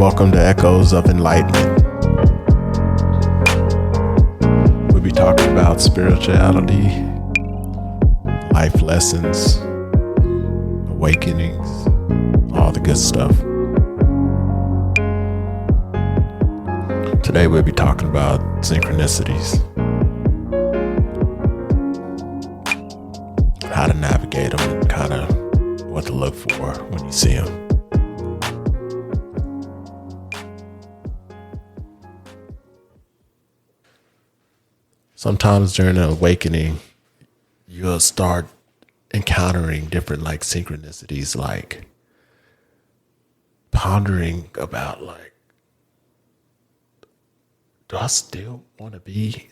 Welcome to Echoes of Enlightenment. We'll be talking about spirituality, life lessons, awakenings, all the good stuff. Today we'll be talking about synchronicities, how to navigate them, and kind of what to look for when you see them. Sometimes during an awakening, you'll start encountering different synchronicities, pondering about do I still want to be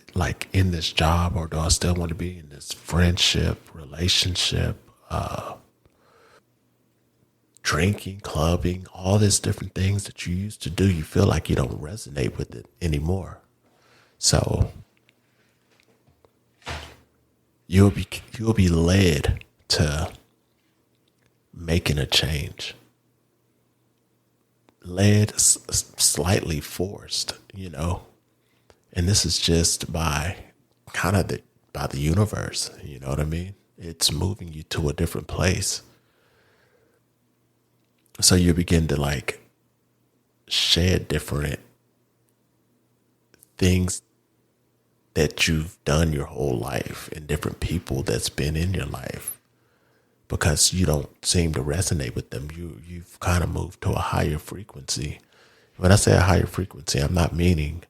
in this job, or do I still want to be in this friendship, relationship, drinking, clubbing, all these different things that you used to do. You feel like you don't resonate with it anymore. So you'll be led to making a change, led slightly forced, and this is just by by the universe, you know what I mean? It's moving you to a different place. So you begin to shed different things that you've done your whole life and different people that's been in your life, because you don't seem to resonate with them. You've kind of moved to a higher frequency. When I say a higher frequency, I'm not meaning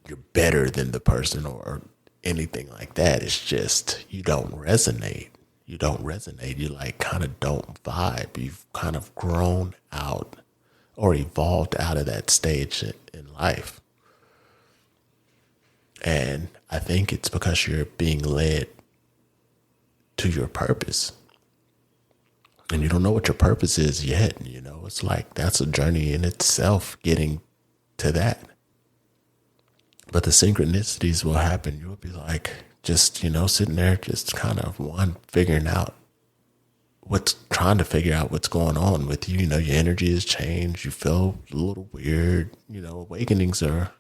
you're better than the person or anything like that. It's just you don't resonate. You don't resonate. You kind of don't vibe. You've kind of grown out or evolved out of that stage in life. And I think it's because you're being led to your purpose. And you don't know what your purpose is yet. It's that's a journey in itself, getting to that. But the synchronicities will happen. You'll be just, sitting there, just kind of figuring out trying to figure out what's going on with you. Your energy has changed. You feel a little weird. Awakenings they're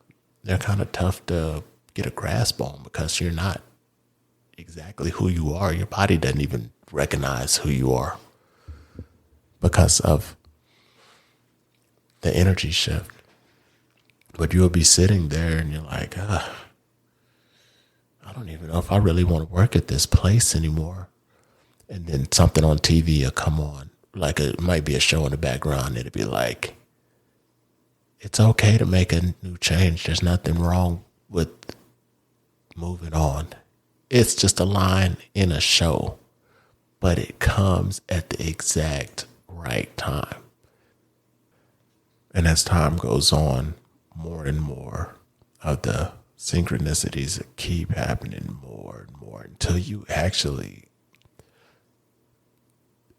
kind of tough to get a grasp on, because you're not exactly who you are. Your body doesn't even recognize who you are because of the energy shift. But you'll be sitting there and you're I don't even know if I really want to work at this place anymore. And then something on TV will come on, it might be a show in the background. It'll be it's okay to make a new change. There's nothing wrong with moving on. It's just a line in a show, but it comes at the exact right time. And as time goes on, more and more of the synchronicities keep happening more and more until you actually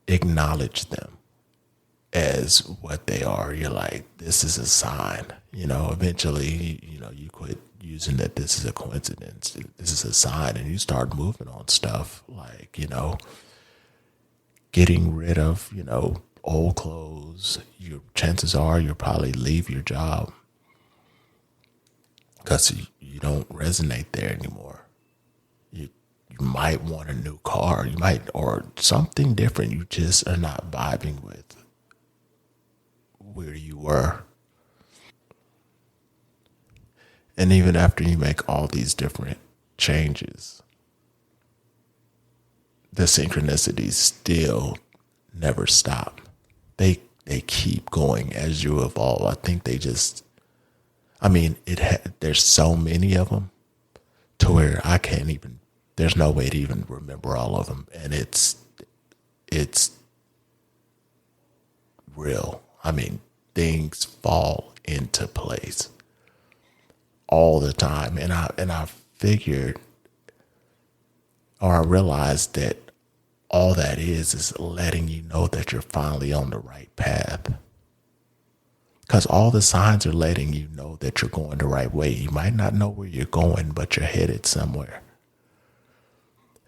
acknowledge them as what they are. You're this is a sign. Eventually, you quit using that this is a coincidence. This is a sign, and you start moving on stuff getting rid of, old clothes. Your chances are you'll probably leave your job because you don't resonate there anymore. You might want a new car. You might, or something different. You just are not vibing with where you were. And even after you make all these different changes, the synchronicities still never stop. They keep going as you evolve. I think they just, there's so many of them to where there's no way to even remember all of them. And it's real. Things fall into place all the time. And I figured, or I realized that all that is letting you know that you're finally on the right path. Because all the signs are letting you know that you're going the right way. You might not know where you're going, but you're headed somewhere.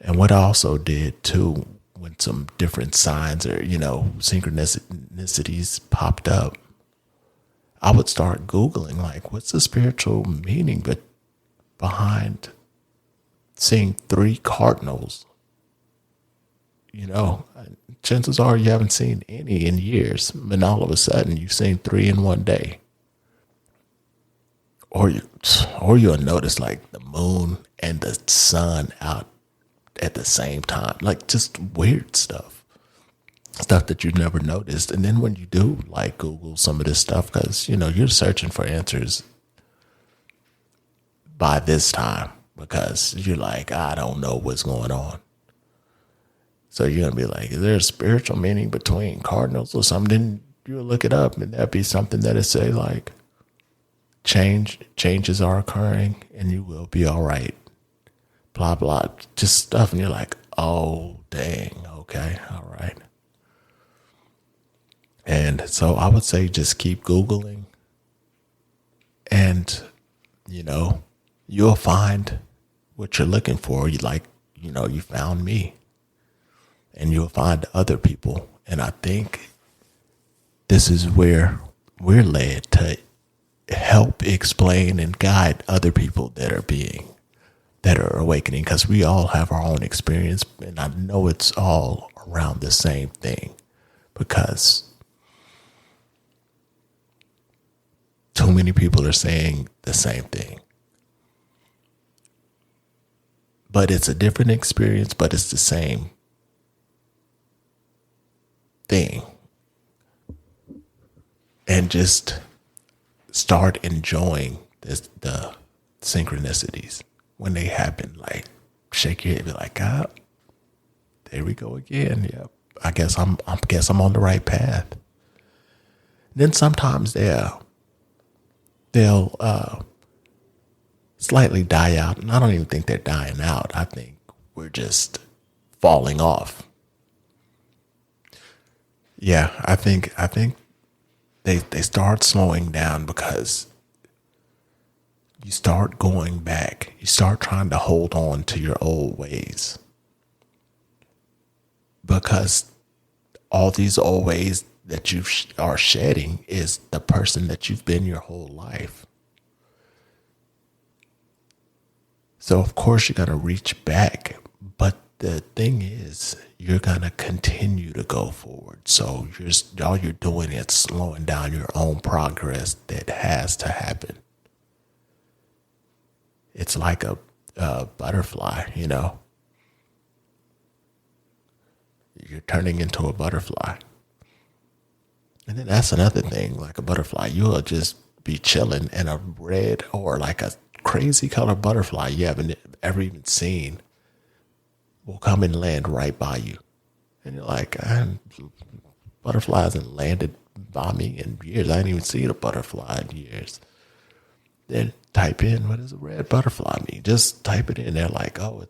And what I also did too when some different signs or, synchronicities popped up, I would start Googling, like, what's the spiritual meaning behind seeing three cardinals? Chances are you haven't seen any in years, and all of a sudden you've seen three in one day. Or you'll notice like the moon and the sun out at the same time, like just weird stuff that you never noticed. And then when you do like Google some of this stuff, because you're searching for answers by this time, because you're like, I don't know what's going on. So you're gonna be like, is there a spiritual meaning between cardinals or something? Then you'll look it up, and that'd be something that'd say like, changes are occurring, and you will be all right. Blah blah, just stuff, and you're like, oh dang, okay, all right. And so I would say just keep Googling, and you'll find what you're looking for. You found me, and you'll find other people. And I think this is where we're led to help explain and guide other people that are awakening, because we all have our own experience, and I know it's all around the same thing, because too many people are saying the same thing. But it's a different experience, but it's the same thing. And just start enjoying the synchronicities when they happen. Like, shake your head, be like, ah, there we go again. Yep, I guess I'm on the right path. Then sometimes they'll slightly die out, and I don't even think they're dying out. I think we're just falling off. Yeah, I think they start slowing down because you start going back. You start trying to hold on to your old ways, because all these old ways that you are shedding is the person that you've been your whole life. So of course you're going to reach back, but the thing is, you're going to continue to go forward. So all you're doing is slowing down your own progress that has to happen. It's like a butterfly, You're turning into a butterfly. And then that's another thing, like a butterfly, you'll just be chilling, and a red or like a crazy color butterfly you haven't ever even seen will come and land right by you. And you're like, butterfly hasn't landed by me in years. I ain't even seen a butterfly in years. Then type in, what does a red butterfly mean? Just type it in. They're like, oh,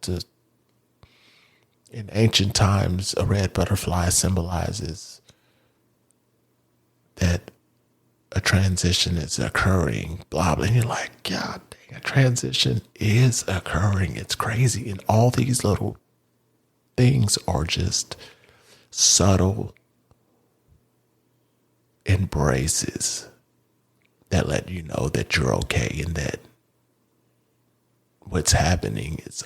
in ancient times, a red butterfly symbolizes that a transition is occurring, blah, blah. And you're like, God dang, a transition is occurring. It's crazy. And all these little things are just subtle embraces that let you know that you're okay, and that what's happening is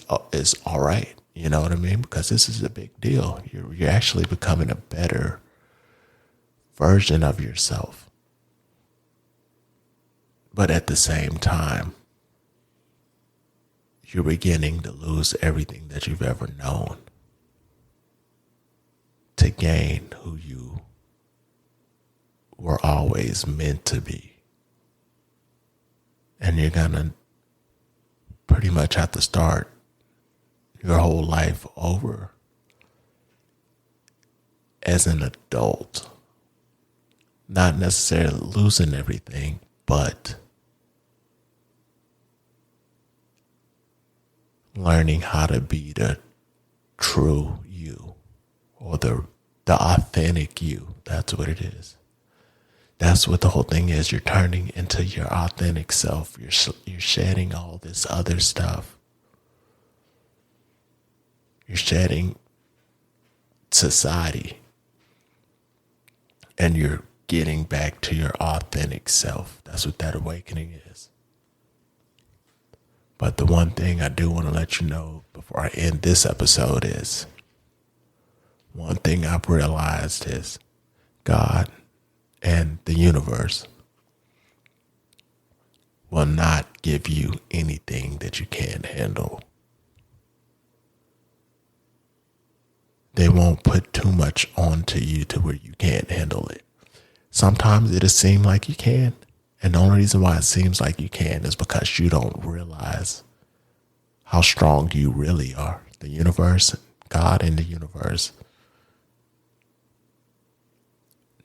all right. You know what I mean? Because this is a big deal. You're actually becoming a better version of yourself. But at the same time, you're beginning to lose everything that you've ever known to gain who you were always meant to be. And you're gonna pretty much have to start your whole life over as an adult. Not necessarily losing everything, but learning how to be the true you, or the authentic you. That's what it is. That's what the whole thing is. You're turning into your authentic self. You're shedding all this other stuff. You're shedding society, and you're getting back to your authentic self. That's what that awakening is. But the one thing I do want to let you know before I end this episode is, one thing I've realized is God and the universe will not give you anything that you can't handle. They won't put too much onto you to where you can't handle it. Sometimes it'll seem like you can, and the only reason why it seems like you can is because you don't realize how strong you really are. The universe, God in the universe,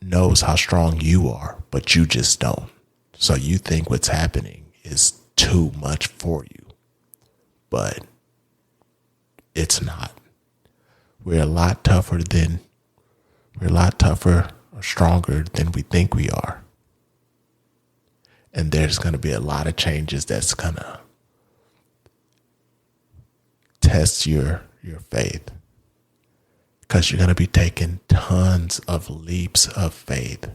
knows how strong you are, but you just don't. So you think what's happening is too much for you, but it's not. We're a lot tougher or stronger than we think we are. And there's going to be a lot of changes that's going to test your faith, because you're going to be taking tons of leaps of faith.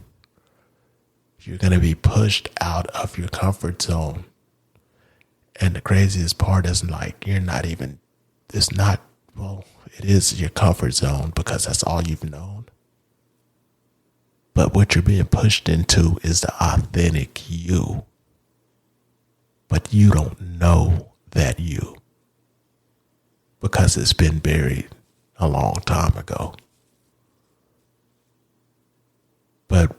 You're going to be pushed out of your comfort zone. And the craziest part is, like, it is your comfort zone because that's all you've known. But what you're being pushed into is the authentic you. But you don't know that you, because it's been buried a long time ago. But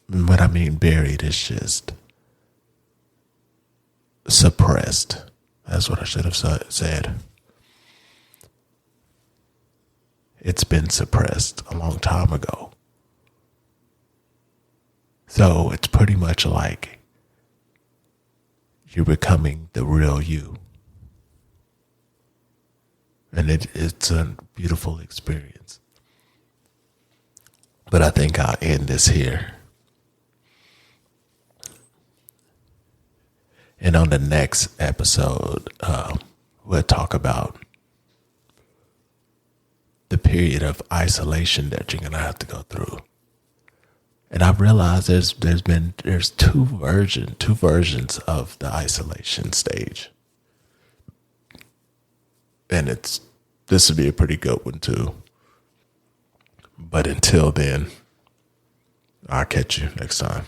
what I mean buried is just suppressed. That's what I should have said. It's been suppressed a long time ago. So it's pretty much like you're becoming the real you. And it's a beautiful experience. But I think I'll end this here. And on the next episode, we'll talk about the period of isolation that you're gonna have to go through. And I've realized there's two versions of the isolation stage. And this would be a pretty good one too. But until then, I'll catch you next time.